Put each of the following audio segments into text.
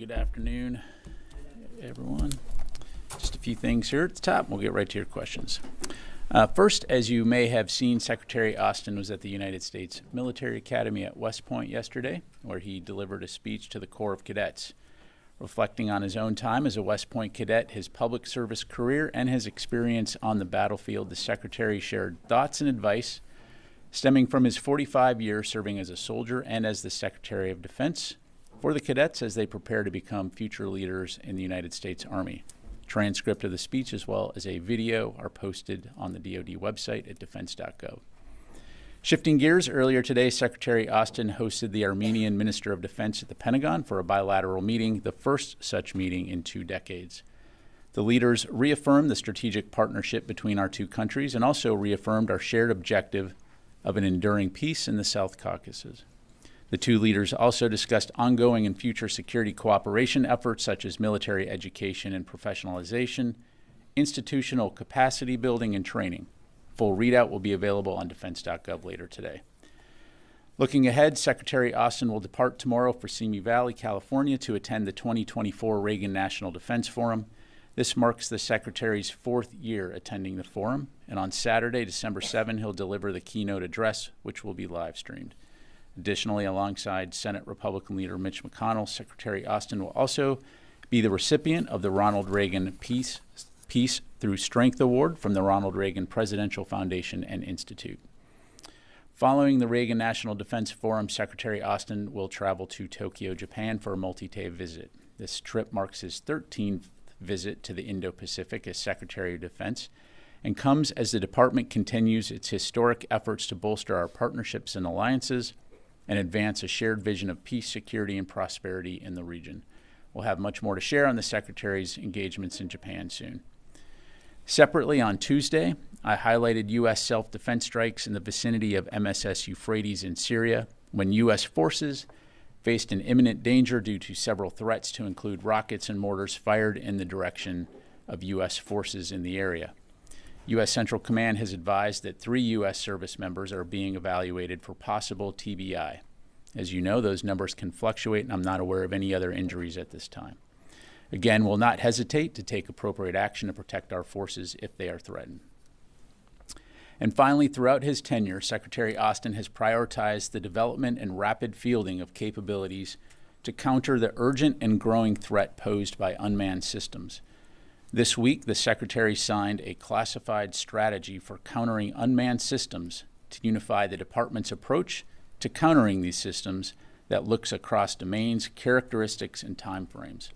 Good afternoon, everyone. Just a few things here at the top. We'll get right to your questions. First, as you may have seen, Secretary Austin was at the United States Military Academy at West Point yesterday, where he delivered a speech to the Corps of Cadets. Reflecting on his own time as a West Point cadet, his public service career, and his experience on the battlefield, the Secretary shared thoughts and advice stemming from his 45 years serving as a soldier and as the Secretary of Defense for the cadets as they prepare to become future leaders in the United States Army. Transcript of the speech as well as a video are posted on the DoD website at defense.gov. Shifting gears, earlier today, Secretary Austin hosted the Armenian Minister of Defense at the Pentagon for a bilateral meeting, the first such meeting in 2 decades. The leaders reaffirmed the strategic partnership between our two countries and also reaffirmed our shared objective of an enduring peace in the South Caucasus. The two leaders also discussed ongoing and future security cooperation efforts such as military education and professionalization, institutional capacity building, and training. Full readout will be available on defense.gov later today. Looking ahead, Secretary Austin will depart tomorrow for Simi Valley, California to attend the 2024 Reagan National Defense Forum. This marks the Secretary's 4th year attending the forum, and on Saturday, December 7, he'll deliver the keynote address, which will be live streamed. Additionally, alongside Senate Republican leader Mitch McConnell, Secretary Austin will also be the recipient of the Ronald Reagan Peace Through Strength Award from the Ronald Reagan Presidential Foundation and Institute. Following the Reagan National Defense Forum, Secretary Austin will travel to Tokyo, Japan for a multi-day visit. This trip marks his 13th visit to the Indo-Pacific as Secretary of Defense and comes as the department continues its historic efforts to bolster our partnerships and alliances and advance a shared vision of peace, security, and prosperity in the region. We'll have much more to share on the Secretary's engagements in Japan soon. Separately, on Tuesday, I highlighted U.S. self-defense strikes in the vicinity of MSS Euphrates in Syria when U.S. forces faced an imminent danger due to several threats to include rockets and mortars fired in the direction of U.S. forces in the area. U.S. Central Command has advised that 3 U.S. service members are being evaluated for possible TBI. As you know, those numbers can fluctuate, and I'm not aware of any other injuries at this time. Again, we'll not hesitate to take appropriate action to protect our forces if they are threatened. And finally, throughout his tenure, Secretary Austin has prioritized the development and rapid fielding of capabilities to counter the urgent and growing threat posed by unmanned systems. This week, the Secretary signed a classified strategy for countering unmanned systems to unify the department's approach to countering these systems that looks across domains, characteristics, and timeframes.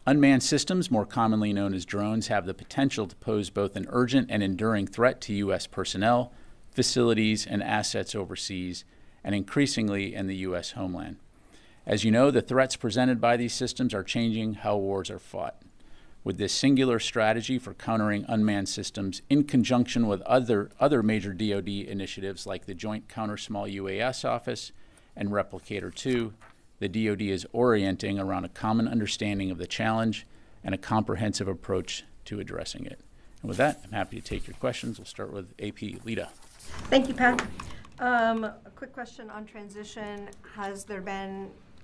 Unmanned systems, more commonly known as drones, have the potential to pose both an urgent and enduring threat to U.S. personnel, facilities, and assets overseas, and increasingly in the U.S. homeland. As you know, the threats presented by these systems are changing how wars are fought. With this singular strategy for countering unmanned systems in conjunction with other major DoD initiatives like the Joint Counter Small UAS Office and Replicator 2, the DoD is orienting around a common understanding of the challenge and a comprehensive approach to addressing it. And with that, I'm happy to take your questions. We'll start with AP Lita. Thank you, Pat. A quick question on transition.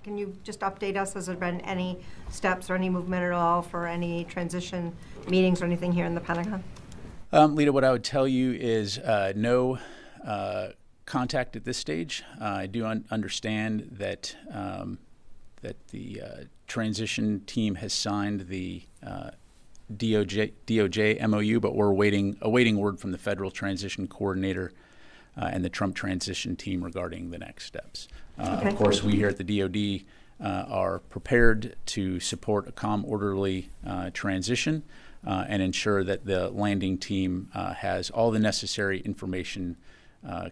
Can you just update us? Has there been any steps or any movement at all for any transition meetings or anything here in the Pentagon? Lita, what I would tell you is no contact at this stage. I do understand that the transition team has signed the DOJ MOU, but we're awaiting word from the Federal Transition Coordinator and the Trump transition team regarding the next steps. Okay. Of course, we here at the DoD are prepared to support a calm, orderly transition and ensure that the landing team has all the necessary information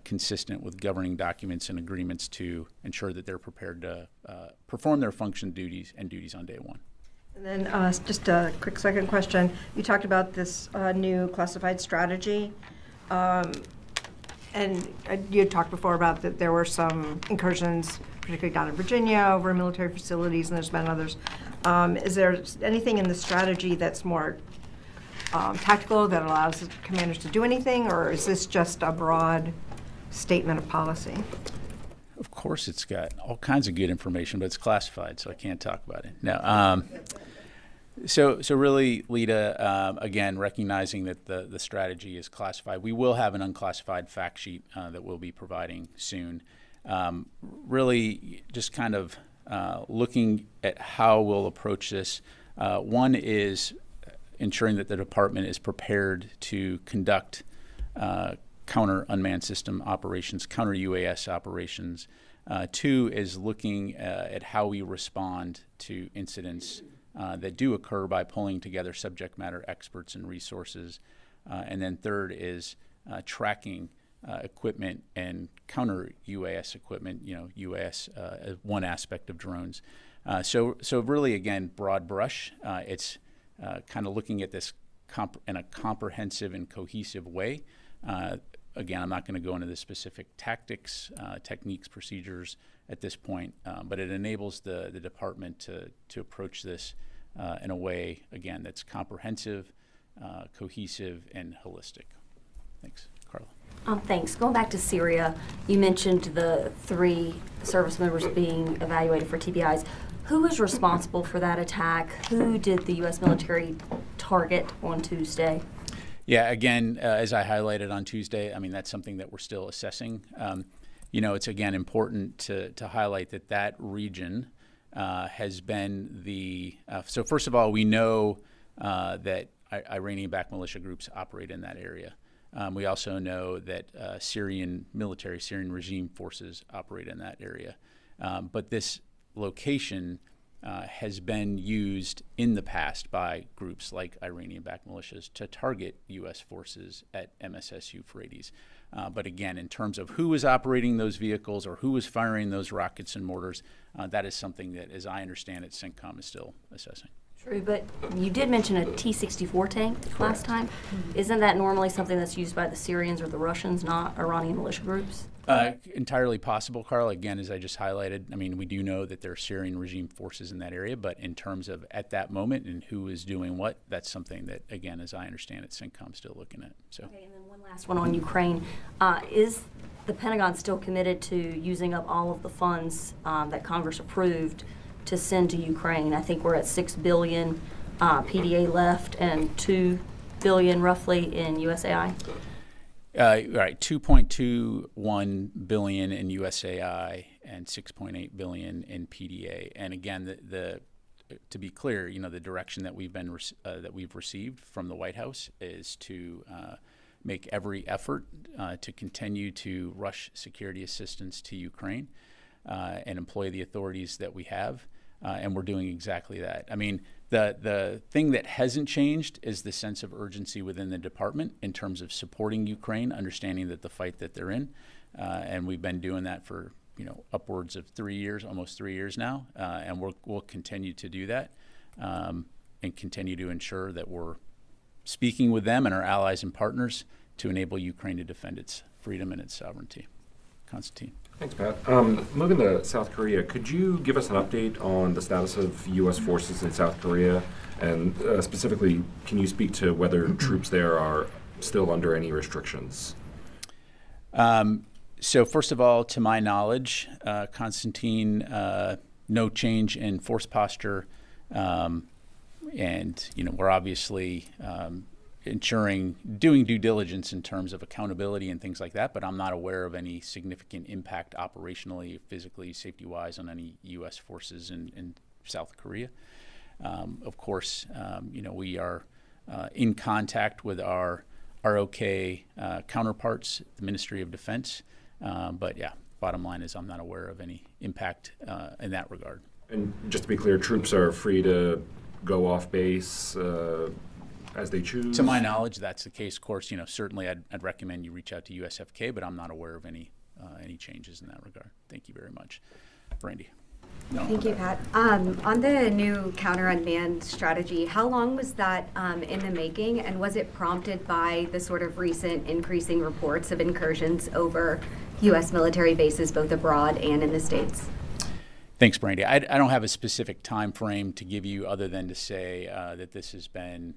consistent with governing documents and agreements to ensure that they're prepared to perform their function duties on day one. And then just a quick second question. You talked about this new classified strategy. And you had talked before about that there were some incursions, particularly down in Virginia, over military facilities, and there's been others. Is there anything in the strategy that's more tactical that allows commanders to do anything, or is this just a broad statement of policy? course, it's got all kinds of good information, but it's classified, so I can't talk about it. No. So really, Lita, again, recognizing that the strategy is classified, we will have an unclassified fact sheet that we'll be providing soon. Really, just kind of looking at how we'll approach this. One is ensuring that the department is prepared to conduct counter unmanned system operations, counter UAS operations. Two is looking at how we respond to incidents that do occur by pulling together subject matter experts and resources. And then third is tracking equipment and counter UAS equipment, UAS as one aspect of drones. So really, again, broad brush. It's kind of looking at this in a comprehensive and cohesive way. Again, I'm not going to go into the specific tactics, techniques, procedures at this point, but it enables the department to approach this in a way, again, that's comprehensive, cohesive, and holistic. Thanks. Carla. Thanks. Going back to Syria, you mentioned the 3 service members being evaluated for TBIs. Who is responsible for that attack? Who did the U.S. military target on Tuesday? Yeah, again, as I highlighted on Tuesday, I mean, that's something that we're still assessing. It's, again, important to highlight that region has been so first of all, we know that Iranian-backed militia groups operate in that area. We also know that Syrian regime forces operate in that area. But this location has been used in the past by groups like Iranian-backed militias to target U.S. forces at MSS Euphrates. But again, in terms of who is operating those vehicles or who is firing those rockets and mortars, that is something that, as I understand it, CENTCOM is still assessing. True, but you did mention a T-64 tank last time. Isn't that normally something that's used by the Syrians or the Russians, not Iranian militia groups? Entirely possible, Carl. Again, as I just highlighted, I mean, we do know that there are Syrian regime forces in that area, but in terms of at that moment and who is doing what, that's something that, again, as I understand it, CENTCOM is still looking at. So. Okay, and then one last one on Ukraine. Is the Pentagon still committed to using up all of the funds that Congress approved to send to Ukraine? I think we're at $6 billion PDA left and $2 billion roughly in USAI. Right, 2.21 billion in USAI and 6.8 billion in PDA. And again, to be clear, the direction that we've received from the White House is to make every effort to continue to rush security assistance to Ukraine and employ the authorities that we have. And we're doing exactly that. I mean, the thing that hasn't changed is the sense of urgency within the department in terms of supporting Ukraine, understanding that the fight that they're in, and we've been doing that for upwards of 3 years, almost 3 years now, and we'll continue to do that and continue to ensure that we're speaking with them and our allies and partners to enable Ukraine to defend its freedom and its sovereignty. Constantine. Thanks, Pat. Moving to South Korea, could you give us an update on the status of U.S. forces in South Korea? And specifically, can you speak to whether troops there are still under any restrictions? So first of all, to my knowledge, Constantine, no change in force posture. And, we're obviously doing due diligence in terms of accountability and things like that, but I'm not aware of any significant impact operationally, physically, safety-wise on any U.S. forces in South Korea. Of course, we are in contact with our ROK counterparts, the Ministry of Defense, but yeah, bottom line is I'm not aware of any impact in that regard. And just to be clear, troops are free to go off base as they choose? To my knowledge, that's the case. Of course, certainly I'd recommend you reach out to USFK, but I'm not aware of any changes in that regard. Thank you very much. Brandy. No. Thank you, Pat. On the new counter-unmanned strategy, how long was that in the making, and was it prompted by the sort of recent increasing reports of incursions over U.S. military bases, both abroad and in the States? Thanks, Brandy. I don't have a specific time frame to give you other than to say that this has been,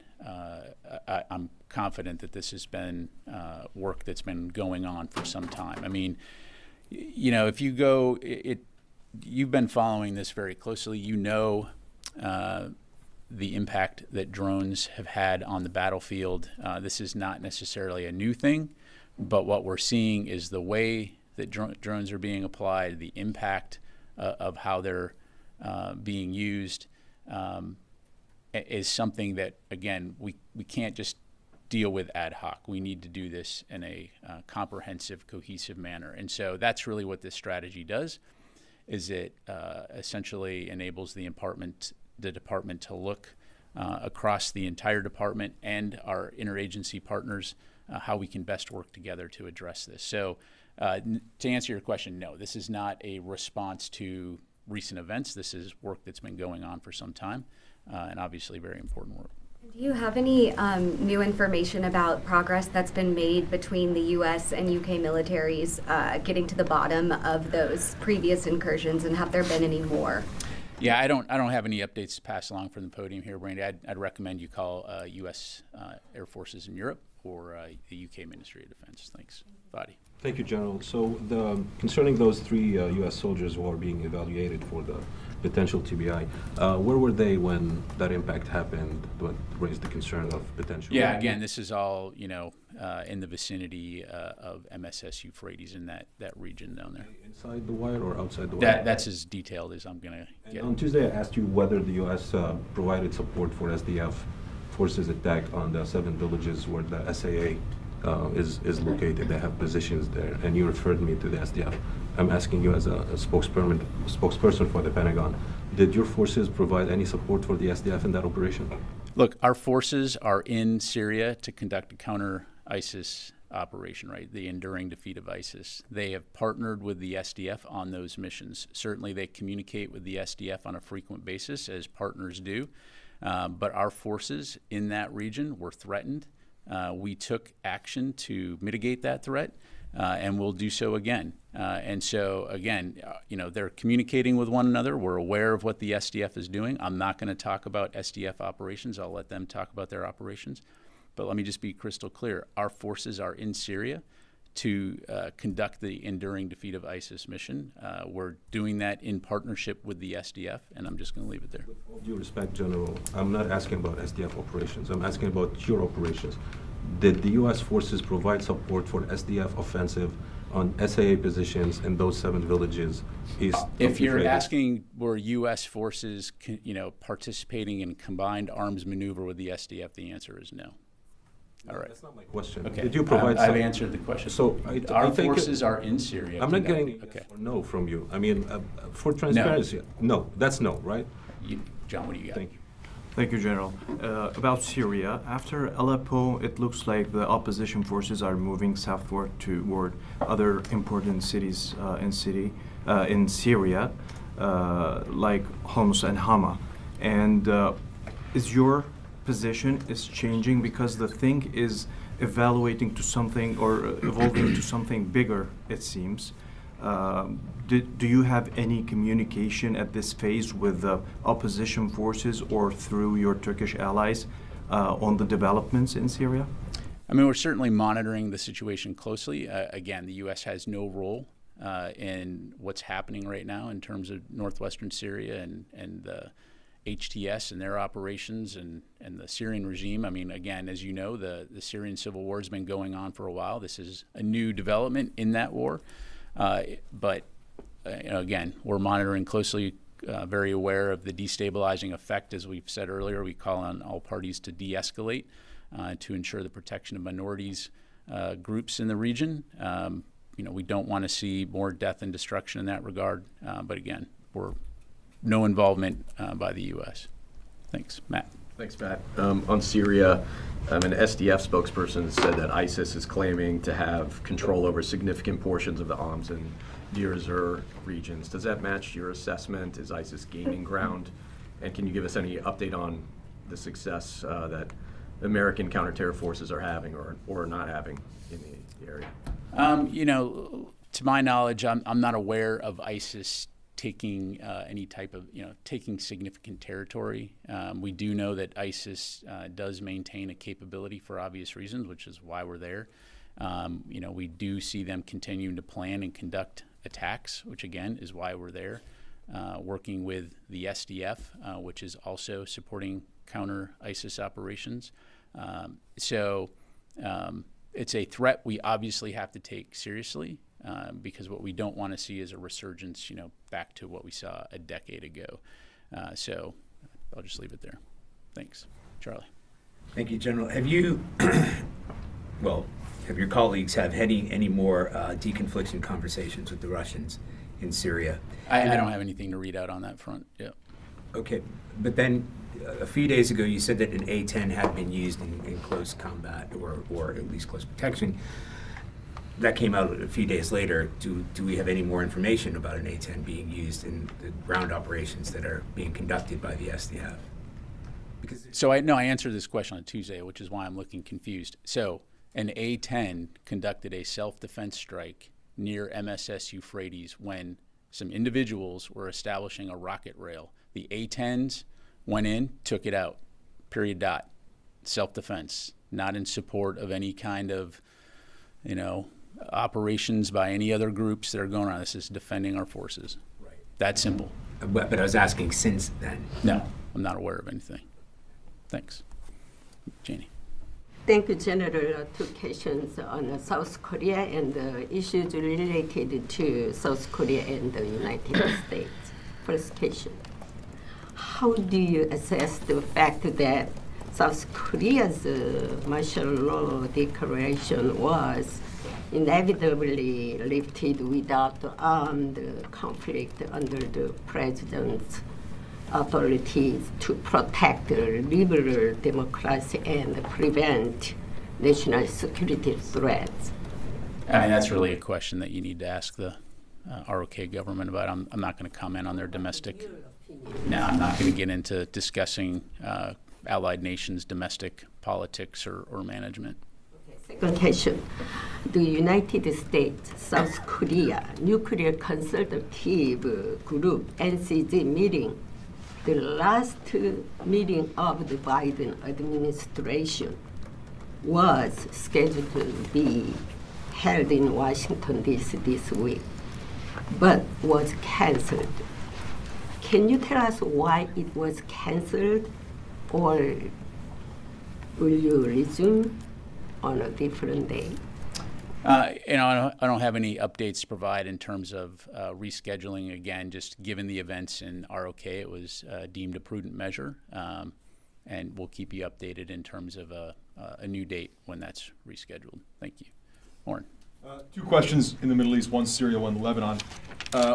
I'm confident that this has been work that's been going on for some time. I mean, You know, if you go, you've been following this very closely. You know the impact that drones have had on the battlefield. This is not necessarily a new thing, but what we're seeing is the way that drones are being applied, the impact of how they're being used is something that, again, we can't just deal with ad hoc. We need to do this in a comprehensive, cohesive manner. And so that's really what this strategy does, is it essentially enables the department to look across the entire department and our interagency partners how we can best work together to address this. So to answer your question, no, this is not a response to recent events. This is work that's been going on for some time, and obviously very important work. Do you have any new information about progress that's been made between the U.S. and U.K. militaries getting to the bottom of those previous incursions, and have there been any more? Yeah, I don't have any updates to pass along from the podium here, Brandy. I'd recommend you call U.S. Air Forces in Europe or the U.K. Ministry of Defense. Thanks, Fadi. Thank you, General. So concerning those 3 U.S. soldiers who are being evaluated for the potential TBI, where were they when that impact happened, what raised the concern of potential? Yeah, again, this is all, in the vicinity of MSS Euphrates in that region down there. Inside the wire or outside the wire? That's as detailed as I'm going to get. On Tuesday, I asked you whether the U.S. Provided support for SDF forces attack on the 7 villages where the SAA is located. They have positions there, and you referred me to the SDF. I'm asking you as a spokesperson for the Pentagon, did your forces provide any support for the SDF in that operation? Look, our forces are in Syria to conduct a counter-ISIS operation, right? The enduring defeat of ISIS. They have partnered with the SDF on those missions. Certainly they communicate with the SDF on a frequent basis, as partners do, but our forces in that region were threatened. We took action to mitigate that threat, and we'll do so again. And so, again, they're communicating with one another. We're aware of what the SDF is doing. I'm not going to talk about SDF operations. I'll let them talk about their operations. But let me just be crystal clear. Our forces are in Syria to conduct the enduring defeat of ISIS mission. We're doing that in partnership with the SDF, and I'm just going to leave it there. With all due respect, General, I'm not asking about SDF operations. I'm asking about your operations. Did the U.S. forces provide support for SDF offensive on SAA positions in those 7 villages east? If you're asking were U.S. forces, participating in combined arms maneuver with the SDF, the answer is no. All right. That's not my question. Okay. Did you provide I've answered the question. So our forces are in Syria. I'm not getting a okay. yes or no from you. I mean, for transparency, no. That's no, right? John, what do you got? Thank you. Thank you, General. About Syria, after Aleppo, it looks like the opposition forces are moving southward toward other important cities in Syria, like Homs and Hama. And is your position is changing because the thing is evaluating to something or evolving to something bigger, it seems? Do you have any communication at this phase with the opposition forces or through your Turkish allies on the developments in Syria? I mean, we're certainly monitoring the situation closely. Again, the U.S. has no role in what's happening right now in terms of northwestern Syria and the HTS and their operations and the Syrian regime. I mean, again, as you know, the Syrian civil war has been going on for a while. This is a new development in that war. But again, we're monitoring closely, very aware of the destabilizing effect. As we've said earlier, we call on all parties to de-escalate to ensure the protection of minorities groups in the region. We don't want to see more death and destruction in that regard. But again, no involvement by the U.S. Thanks, Matt. Thanks, Matt. On Syria, an SDF spokesperson said that ISIS is claiming to have control over significant portions of the Homs and Deir ez-Zor regions. Does that match your assessment? Is ISIS gaining ground? And can you give us any update on the success that American counterterror forces are having or not having in the area? To my knowledge, I'm not aware of ISIS taking any type of, taking significant territory. We do know that ISIS does maintain a capability for obvious reasons, which is why we're there. We do see them continuing to plan and conduct attacks, which again is why we're there, working with the SDF, which is also supporting counter ISIS operations. So it's a threat we obviously have to take seriously, because what we don't want to see is a resurgence, back to what we saw a decade ago. So I'll just leave it there. Thanks. Charlie. Thank you, General. Have you, have your colleagues had any more deconfliction conversations with the Russians in Syria? I don't have anything to read out on that front. Yeah. Okay, but then a few days ago you said that an A-10 had been used in close combat or at least close protection. That came out a few days later. Do we have any more information about an A-10 being used in the ground operations that are being conducted by the SDF? So I answered this question on Tuesday, which is why I'm looking confused. So an A-10 conducted a self-defense strike near MSS Euphrates when some individuals were establishing a rocket rail. The A-10s went in, took it out, period, dot. Self-defense, not in support of any kind of, operations by any other groups that are going on. This is defending our forces. Right. That simple. But I was asking since then. No, I'm not aware of anything. Thanks. Janie. Thank you, General. Two questions on South Korea and issues related to South Korea and the United States. First question. How do you assess the fact that South Korea's martial law declaration was inevitably lifted without armed conflict under the president's authorities to protect liberal democracy and prevent national security threats? That's really a question that you need to ask the ROK government about. I'm not going to comment on their domestic. No, I'm not going to get into discussing allied nations' domestic politics or management. Second question. The United States, South Korea Nuclear Consultative Group, NCG meeting, the last meeting of the Biden administration, was scheduled to be held in Washington, D.C. this week, but was canceled. Can you tell us why it was canceled, or will you resume on a different day? I don't have any updates to provide in terms of rescheduling. Again, just given the events in ROK, it was deemed a prudent measure, and we'll keep you updated in terms of a new date when that's rescheduled. Thank you. Warren. Two questions in the Middle East, one Syria, one Lebanon.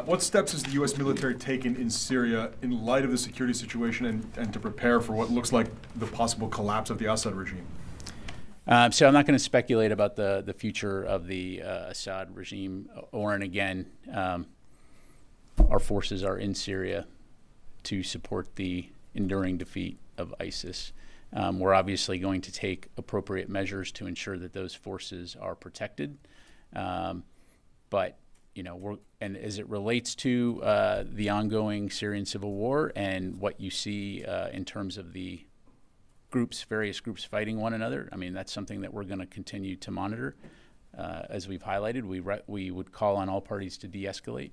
What steps has the U.S. military taken in Syria in light of the security situation and to prepare for what looks like the possible collapse of the Assad regime? So I'm not going to speculate about the future of the Assad regime. Oren, again, our forces are in Syria to support the enduring defeat of ISIS. We're obviously going to take appropriate measures to ensure that those forces are protected. But and as it relates to the ongoing Syrian civil war and what you see in terms of the various groups fighting one another, that's something that we're going to continue to monitor. As we've highlighted, we would call on all parties to de-escalate.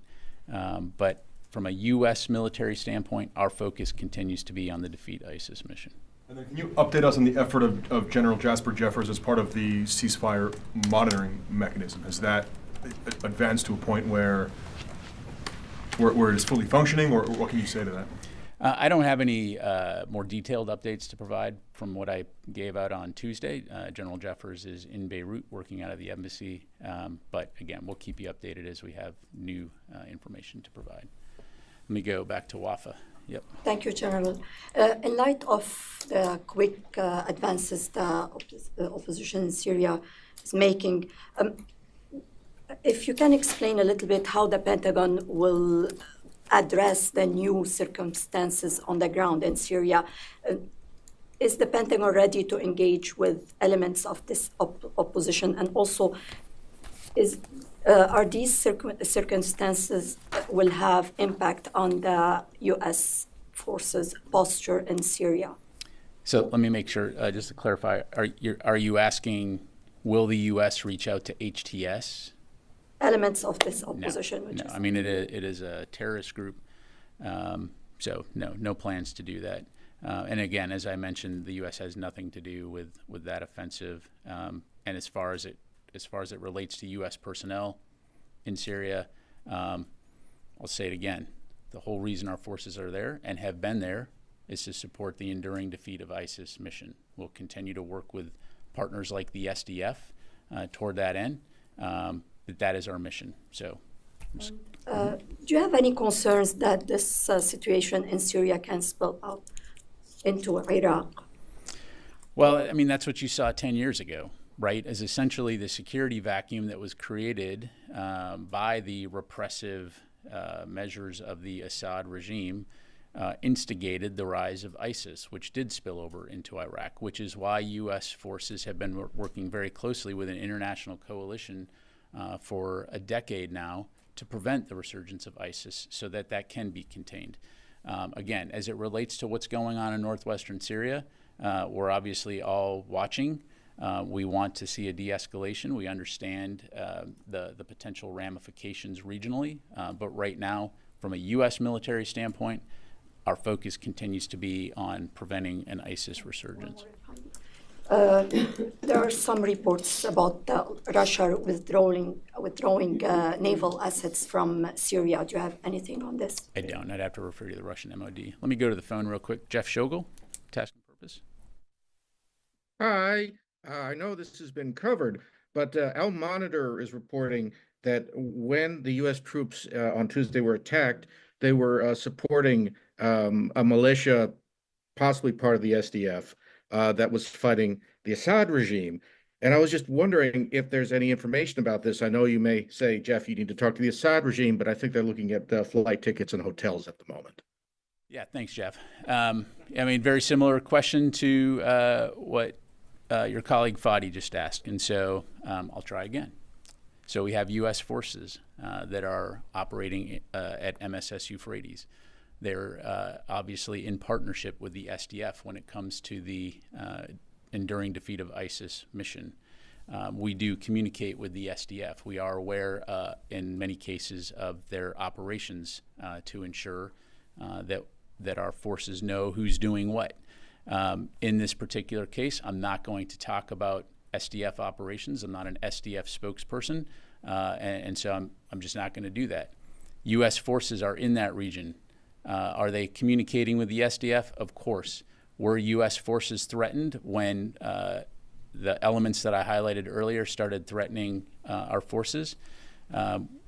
But from a U.S. military standpoint, our focus continues to be on the defeat ISIS mission. And then can you update us on the effort of General Jasper Jeffers as part of the ceasefire monitoring mechanism? Has that advanced to a point where it is fully functioning, or what can you say to that? I don't have any more detailed updates to provide from what I gave out on Tuesday. General Jeffers is in Beirut working out of the embassy. But again, we'll keep you updated as we have new information to provide. Let me go back to Wafa. Yep. Thank you, General. In light of the quick advances the opposition in Syria is making, if you can explain a little bit how the Pentagon will address the new circumstances on the ground in Syria. Is the Pentagon ready to engage with elements of this opposition? And also, are these circumstances will have impact on the U.S. forces' posture in Syria? So let me make sure, just to clarify, are you asking, will the U.S. reach out to HTS elements of this opposition? No. I mean, it is a terrorist group, so no plans to do that. And again, as I mentioned, the U.S. has nothing to do with that offensive. And as far as it relates to U.S. personnel in Syria, I'll say it again: the whole reason our forces are there and have been there is to support the enduring defeat of ISIS mission. We'll continue to work with partners like the SDF toward that end. That is our mission. So. Do you have any concerns that this situation in Syria can spill out into Iraq? Well, I mean, that's what you saw 10 years ago, right? As essentially the security vacuum that was created by the repressive measures of the Assad regime instigated the rise of ISIS, which did spill over into Iraq, which is why U.S. forces have been working very closely with an international coalition for a decade now to prevent the resurgence of ISIS so that can be contained. Again, as it relates to what's going on in northwestern Syria, we're obviously all watching. We want to see a de-escalation. We understand the potential ramifications regionally, but right now, from a U.S. military standpoint, our focus continues to be on preventing an ISIS resurgence. There are some reports about Russia withdrawing naval assets from Syria. Do you have anything on this? I don't. I'd have to refer you to the Russian MOD. Let me go to the phone real quick. Jeff Shogel, Task and Purpose. Hi. I know this has been covered, but Al Monitor is reporting that when the U.S. troops on Tuesday were attacked, they were supporting a militia, possibly part of the SDF, that was fighting the Assad regime. And I was just wondering if there's any information about this. I know you may say, Jeff, you need to talk to the Assad regime, but I think they're looking at flight tickets and hotels at the moment. Yeah, thanks, Jeff. I mean, very similar question to what your colleague Fadi just asked, and so I'll try again. So we have U.S. forces that are operating at MSS Euphrates. They're obviously in partnership with the SDF when it comes to the enduring defeat of ISIS mission. We do communicate with the SDF. We are aware in many cases of their operations to ensure that our forces know who's doing what. In this particular case, I'm not going to talk about SDF operations. I'm not an SDF spokesperson, and so I'm just not going to do that. U.S. forces are in that region. Are they communicating with the SDF? Of course. Were U.S. forces threatened when the elements that I highlighted earlier started threatening our forces?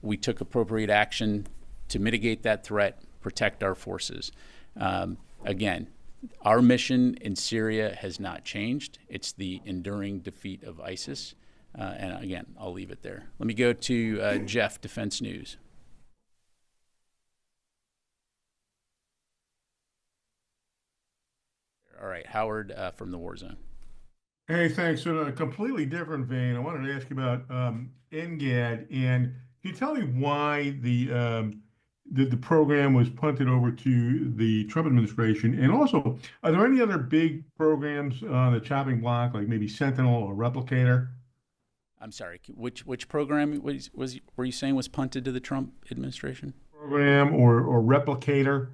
We took appropriate action to mitigate that threat, protect our forces. Again, our mission in Syria has not changed. It's the enduring defeat of ISIS. And again, I'll leave it there. Let me go to Jeff, Defense News. All right, Howard from the War Zone. Hey, thanks. So in a completely different vein, I wanted to ask you about NGAD, and can you tell me why the program was punted over to the Trump administration? And also, are there any other big programs on the chopping block, like maybe Sentinel or Replicator? I'm sorry, which program were you saying was punted to the Trump administration? Program or Replicator?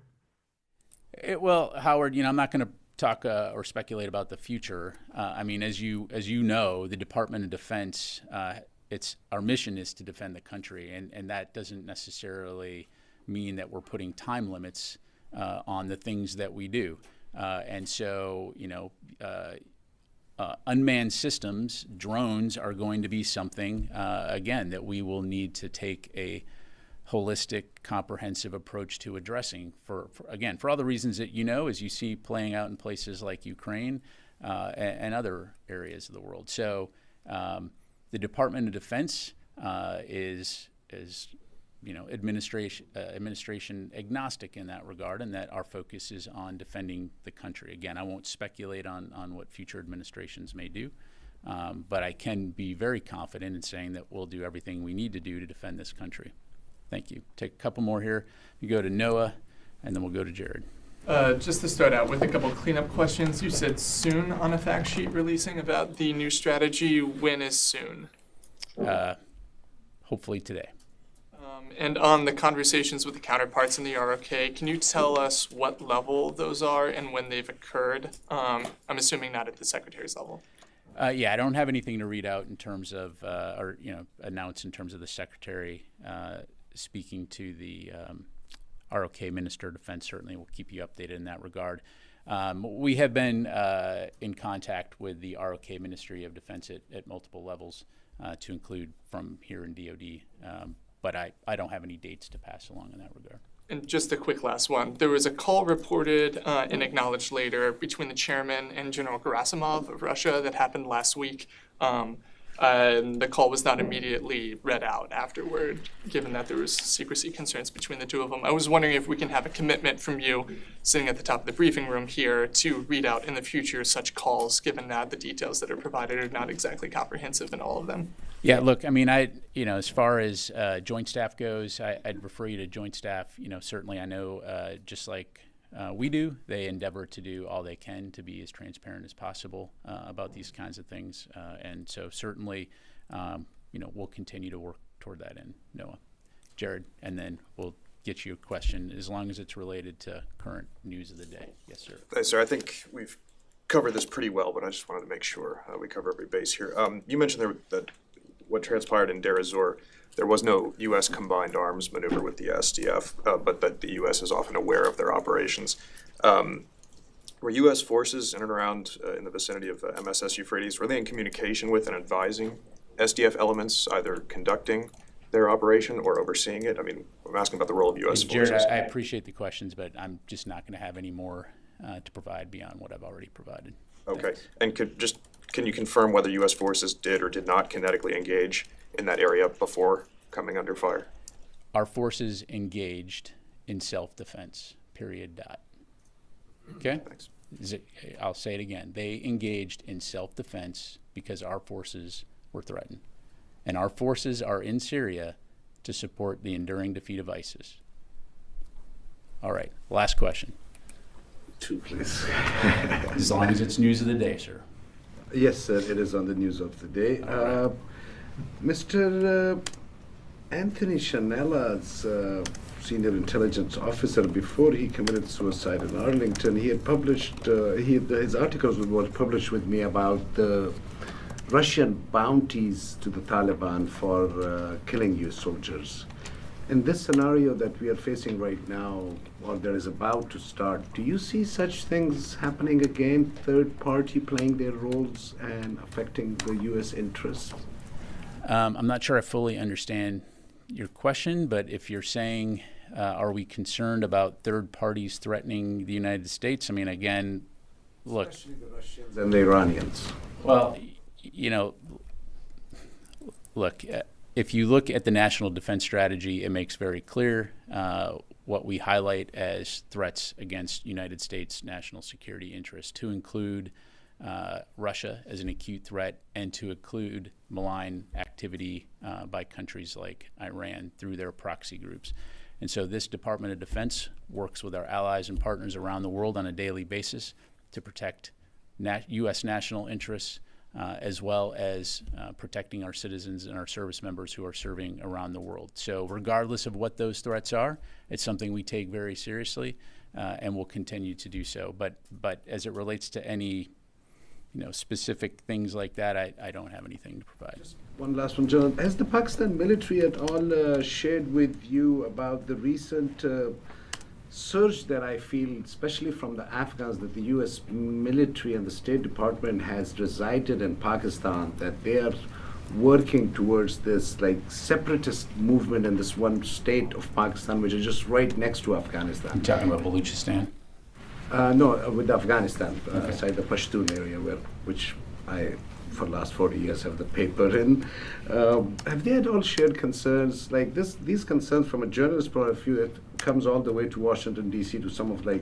Well, Howard, I'm not going to talk or speculate about the future. I mean, as you know, the Department of Defense, our mission is to defend the country, and that doesn't necessarily mean that we're putting time limits on the things that we do. And so, unmanned systems, drones, are going to be something, again, that we will need to take a holistic, comprehensive approach to addressing for all the reasons that as you see playing out in places like Ukraine and other areas of the world. So the Department of Defense is administration agnostic in that regard, and that our focus is on defending the country. Again, I won't speculate on what future administrations may do, but I can be very confident in saying that we'll do everything we need to do to defend this country. Thank you. Take a couple more here. You go to Noah, and then we'll go to Jared. Just to start out with a couple cleanup questions. You said soon on a fact sheet releasing about the new strategy. When is soon? hopefully today. And on the conversations with the counterparts in the ROK, can you tell us what level those are and when they've occurred? I'm assuming not at the Secretary's level. Yeah, I don't have anything to read out in terms of, or announce in terms of the Secretary speaking to the ROK Minister of Defense. Certainly, we'll keep you updated in that regard. We have been in contact with the ROK Ministry of Defense at multiple levels, to include from here in DoD. But I don't have any dates to pass along in that regard. And just a quick last one. There was a call reported and acknowledged later between the chairman and General Gerasimov of Russia that happened last week. And the call was not immediately read out afterward, given that there was secrecy concerns between the two of them. I was wondering if we can have a commitment from you, sitting at the top of the briefing room here, to read out in the future such calls, given that the details that are provided are not exactly comprehensive in all of them. Yeah, look, I mean, as far as Joint Staff goes, I'd refer you to Joint Staff. Certainly I know, just like we do, they endeavor to do all they can to be as transparent as possible about these kinds of things. And so certainly, we'll continue to work toward that end, Noah. Jared, and then we'll get you a question as long as it's related to current news of the day. Yes, sir. Thanks, sir. I think we've covered this pretty well, but I just wanted to make sure we cover every base here. You mentioned that what transpired in Deir ez-Zor, there was no U.S. combined arms maneuver with the SDF, but that the U.S. is often aware of their operations. Were U.S. forces in and around in the vicinity of MSS Euphrates, were they in communication with and advising SDF elements, either conducting their operation or overseeing it? I mean, I'm asking about the role of U.S. Jared, forces. I appreciate the questions, but I'm just not going to have any more to provide beyond what I've already provided. Okay. And can you confirm whether U.S. forces did or did not kinetically engage in that area before coming under fire? Our forces engaged in self-defense, period, dot. Okay? Thanks. I'll say it again. They engaged in self-defense because our forces were threatened. And our forces are in Syria to support the enduring defeat of ISIS. All right, last question. Two, please. As long as it's news of the day, sir. Yes, sir, it is on the news of the day. Right. Mr. Anthony Chanella's senior intelligence officer, before he committed suicide in Arlington, he had published, his articles were published with me about the Russian bounties to the Taliban for killing U.S. soldiers. In this scenario that we are facing right now, or there is about to start, do you see such things happening again, third party playing their roles and affecting the U.S. interests? I'm not sure I fully understand your question, but if you're saying, are we concerned about third parties threatening the United States? I mean, again, look. Especially the Russians and the Iranians. Well, look, if you look at the National Defense Strategy, it makes very clear what we highlight as threats against United States national security interests, to include Russia as an acute threat and to include malign activity by countries like Iran through their proxy groups. And so this Department of Defense works with our allies and partners around the world on a daily basis to protect U.S. national interests, as well as protecting our citizens and our service members who are serving around the world. So regardless of what those threats are, it's something we take very seriously and will continue to do so. But as it relates to any specific things like that, I don't have anything to provide. Just one last one, John. Has the Pakistan military at all shared with you about the recent surge that I feel, especially from the Afghans, that the U.S. military and the State Department has resided in Pakistan, that they are working towards this separatist movement in this one state of Pakistan, which is just right next to Afghanistan? You're talking about Baluchistan? No, with Afghanistan, aside the Pashtun area, which I, for the last 40 years, have the paper in. Have they at all shared concerns like this? These concerns, from a journalist point of view, it comes all the way to Washington, D.C., to some of the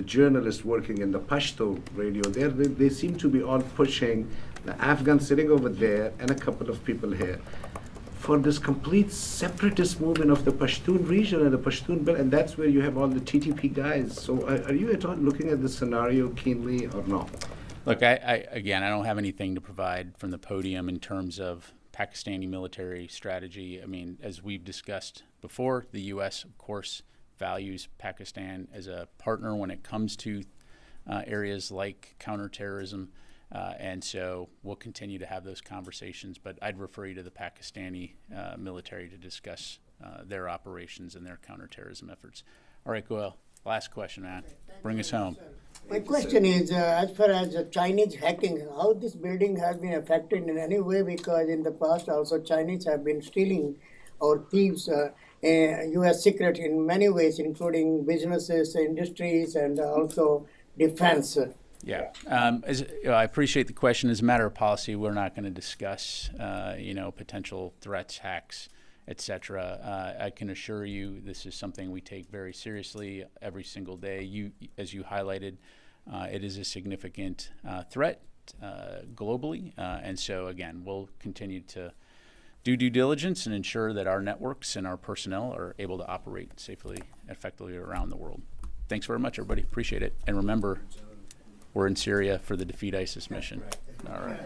journalists working in the Pashto radio. They seem to be all pushing the Afghans sitting over there and a couple of people here for this complete separatist movement of the Pashtun region and the Pashtun belt, and that's where you have all the TTP guys. So are you at all looking at this scenario keenly or not? Look, again, I don't have anything to provide from the podium in terms of Pakistani military strategy. I mean, as we've discussed before, the U.S., of course, values Pakistan as a partner when it comes to areas like counterterrorism. And so we'll continue to have those conversations, but I'd refer you to the Pakistani military to discuss their operations and their counterterrorism efforts. All right, Goel, last question, man. Bring us home. My question is, as far as Chinese hacking, how this building has been affected in any way? Because in the past also Chinese have been stealing or thieves U.S. secret in many ways, including businesses, industries, and also defense. Yeah, I appreciate the question. As a matter of policy, we're not going to discuss, potential threats, hacks, etc. I can assure you this is something we take very seriously every single day. As you highlighted, it is a significant threat globally, and so again, we'll continue to do due diligence and ensure that our networks and our personnel are able to operate safely and effectively around the world. Thanks very much, everybody. Appreciate it. And remember, we're in Syria for the Defeat ISIS mission. All right.